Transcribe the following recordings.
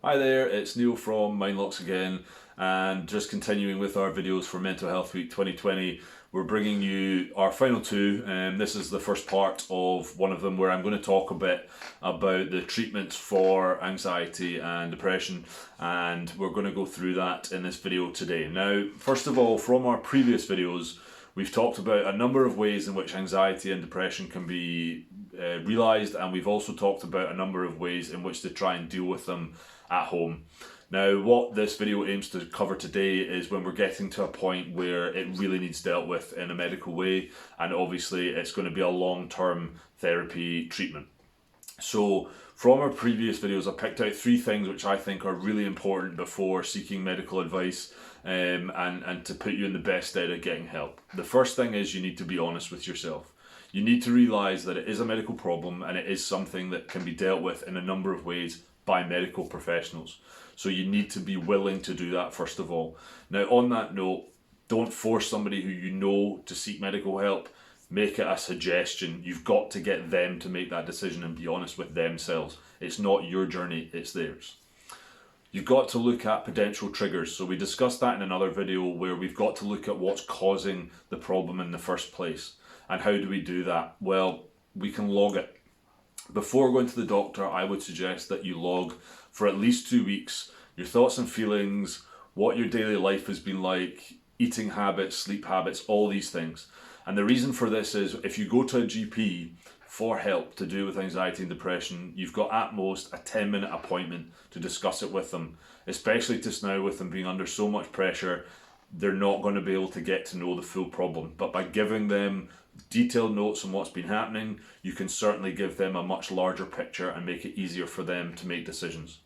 Hi there, it's Neil from Mindlocks again, and just continuing with our videos for Mental Health Week 2020, we're bringing you our final two, and this is the first part of one of them where I'm going to talk a bit about the treatments for anxiety and depression, and we're going to go through that in this video today. Now, first of all, from our previous videos, we've talked about a number of ways in which anxiety and depression can be realised, and we've also talked about a number of ways in which to try and deal with them at home. Now, what this video aims to cover today is when we're getting to a point where it really needs dealt with in a medical way, and obviously it's going to be a long-term therapy treatment. So from our previous videos, I picked out three things which I think are really important before seeking medical advice and to put you in the best stead of getting help. The first thing is you need to be honest with yourself. You need to realise that it is a medical problem and it is something that can be dealt with in a number of ways by medical professionals. So you need to be willing to do that first of all. Now, on that note, don't force somebody who you know to seek medical help. Make it a suggestion. You've got to get them to make that decision and be honest with themselves. It's not your journey, it's theirs. You've got to look at potential triggers. So we discussed that in another video where we've got to look at what's causing the problem in the first place. And how do we do that? Well, we can log it. Before going to the doctor, I would suggest that you log for at least 2 weeks your thoughts and feelings, what your daily life has been like, eating habits, sleep habits, all these things. And the reason for this is if you go to a GP for help to do with anxiety and depression, you've got at most a 10-minute appointment to discuss it with them, especially just now with them being under so much pressure. They're not going to be able to get to know the full problem. But by giving them detailed notes on what's been happening, you can certainly give them a much larger picture and make it easier for them to make decisions.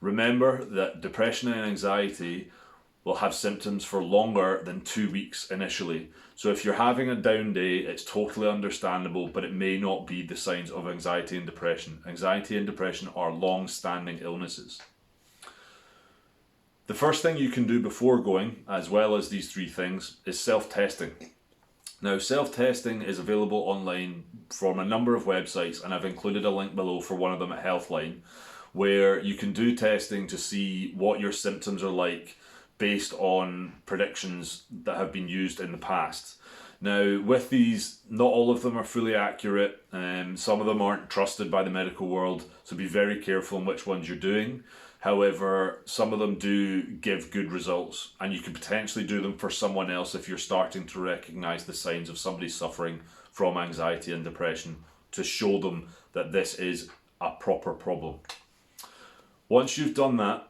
Remember that depression and anxiety will have symptoms for longer than 2 weeks initially. So if you're having a down day, it's totally understandable, but it may not be the signs of anxiety and depression. Anxiety and depression are long-standing illnesses. The first thing you can do before going, as well as these three things, is self-testing. Now, self-testing is available online from a number of websites, and I've included a link below for one of them at Healthline, where you can do testing to see what your symptoms are like based on predictions that have been used in the past. Now, with these, not all of them are fully accurate, some of them aren't trusted by the medical world, so be very careful in which ones you're doing. However, some of them do give good results, and you can potentially do them for someone else if you're starting to recognise the signs of somebody suffering from anxiety and depression, to show them that this is a proper problem. Once you've done that,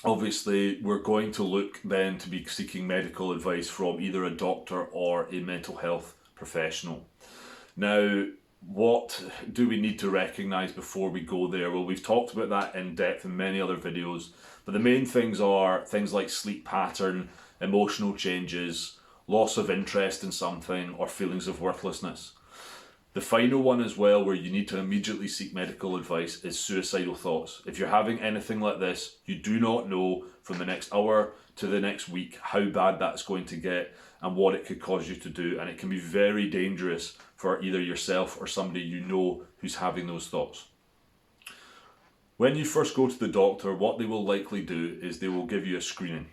obviously we're going to look then to be seeking medical advice from either a doctor or a mental health professional. Now, what do we need to recognise before we go there? Well, we've talked about that in depth in many other videos, but the main things are things like sleep pattern, emotional changes, loss of interest in something, or feelings of worthlessness. The final one as well, where you need to immediately seek medical advice, is suicidal thoughts. If you're having anything like this, you do not know from the next hour to the next week how bad that's going to get and what it could cause you to do, and it can be very dangerous for either yourself or somebody you know who's having those thoughts. When you first go to the doctor, what they will likely do is they will give you a screening.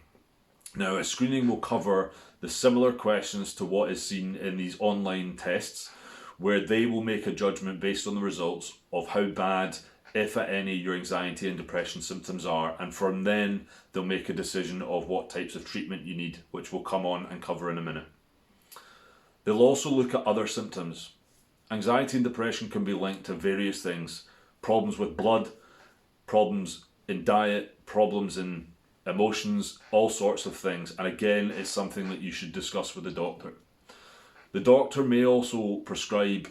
Now, a screening will cover the similar questions to what is seen in these online tests, where they will make a judgment based on the results of how bad, if at any, your anxiety and depression symptoms are, and from then they'll make a decision of what types of treatment you need, which we'll come on and cover in a minute. They'll also look at other symptoms. Anxiety and depression can be linked to various things: problems with blood, problems in diet, problems in emotions, all sorts of things, and again, it's something that you should discuss with the doctor. The doctor may also prescribe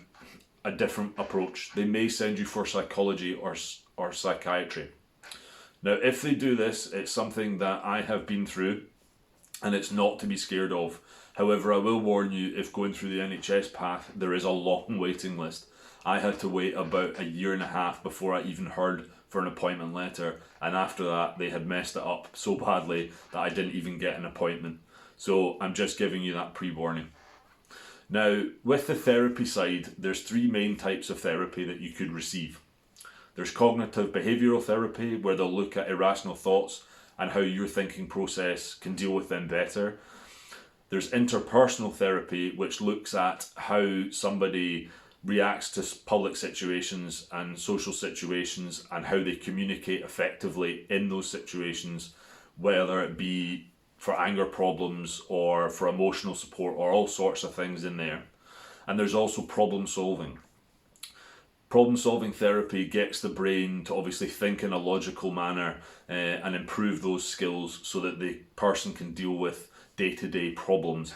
a different approach. They may send you for psychology or psychiatry. Now, if they do this, it's something that I have been through, and it's not to be scared of. However, I will warn you, if going through the NHS path, there is a long waiting list. I had to wait about 1.5 years before I even heard for an appointment letter, and after that they had messed it up so badly that I didn't even get an appointment. So I'm just giving you that pre-warning. Now, with the therapy side, there's three main types of therapy that you could receive. There's cognitive behavioural therapy, where they'll look at irrational thoughts and how your thinking process can deal with them better. There's interpersonal therapy, which looks at how somebody reacts to public situations and social situations and how they communicate effectively in those situations, whether it be for anger problems or for emotional support or all sorts of things in there. And there's also problem solving. Problem solving therapy gets the brain to obviously think in a logical manner and improve those skills so that the person can deal with day-to-day problems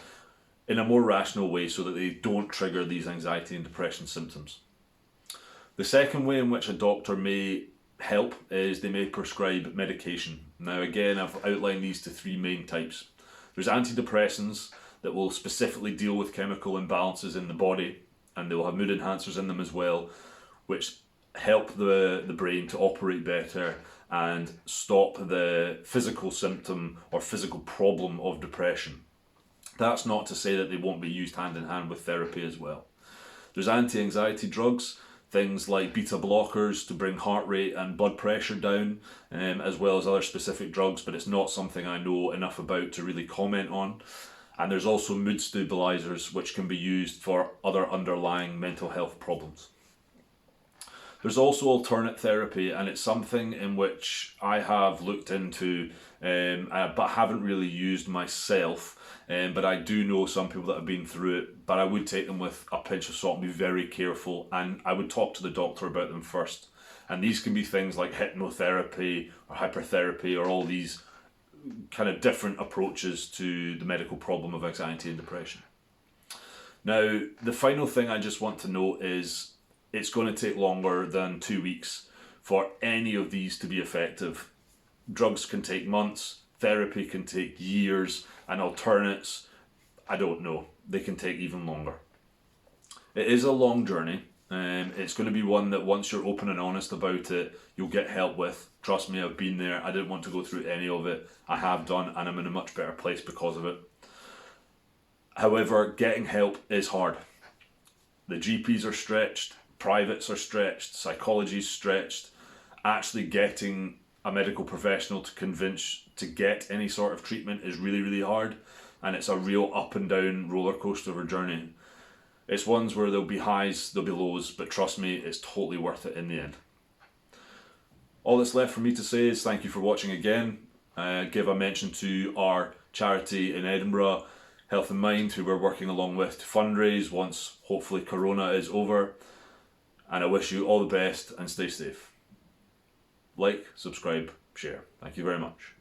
in a more rational way so that they don't trigger these anxiety and depression symptoms. The second way in which a doctor may help is they may prescribe medication. Now again, I've outlined these to three main types. There's antidepressants that will specifically deal with chemical imbalances in the body, and they will have mood enhancers in them as well, which help the brain to operate better and stop the physical symptom or physical problem of depression. That's not to say that they won't be used hand in hand with therapy as well. There's anti-anxiety drugs, things like beta blockers to bring heart rate and blood pressure down, as well as other specific drugs, but it's not something I know enough about to really comment on. And there's also mood stabilizers, which can be used for other underlying mental health problems. There's also alternate therapy, and it's something in which I have looked into, but haven't really used myself. But I do know some people that have been through it, but I would take them with a pinch of salt and be very careful, and I would talk to the doctor about them first. And these can be things like hypnotherapy or hypertherapy or all these kind of different approaches to the medical problem of anxiety and depression. Now, the final thing I just want to note is it's going to take longer than 2 weeks for any of these to be effective. Drugs can take months, therapy can take years, and alternates, I don't know, they can take even longer. It is a long journey. It's going to be one that once you're open and honest about it, you'll get help with. Trust me, I've been there. I didn't want to go through any of it. I have done, and I'm in a much better place because of it. However, getting help is hard. The GPs are stretched, privates are stretched, psychology's stretched. Actually getting a medical professional to convince to get any sort of treatment is really, really hard, and it's a real up and down roller coaster of a journey. It's ones where there'll be highs, there'll be lows, but trust me, it's totally worth it in the end. All that's left for me to say is thank you for watching again. Give a mention to our charity in Edinburgh, Health in Mind, who we're working along with to fundraise once hopefully Corona is over. And I wish you all the best and stay safe. Like, subscribe, share. Thank you very much.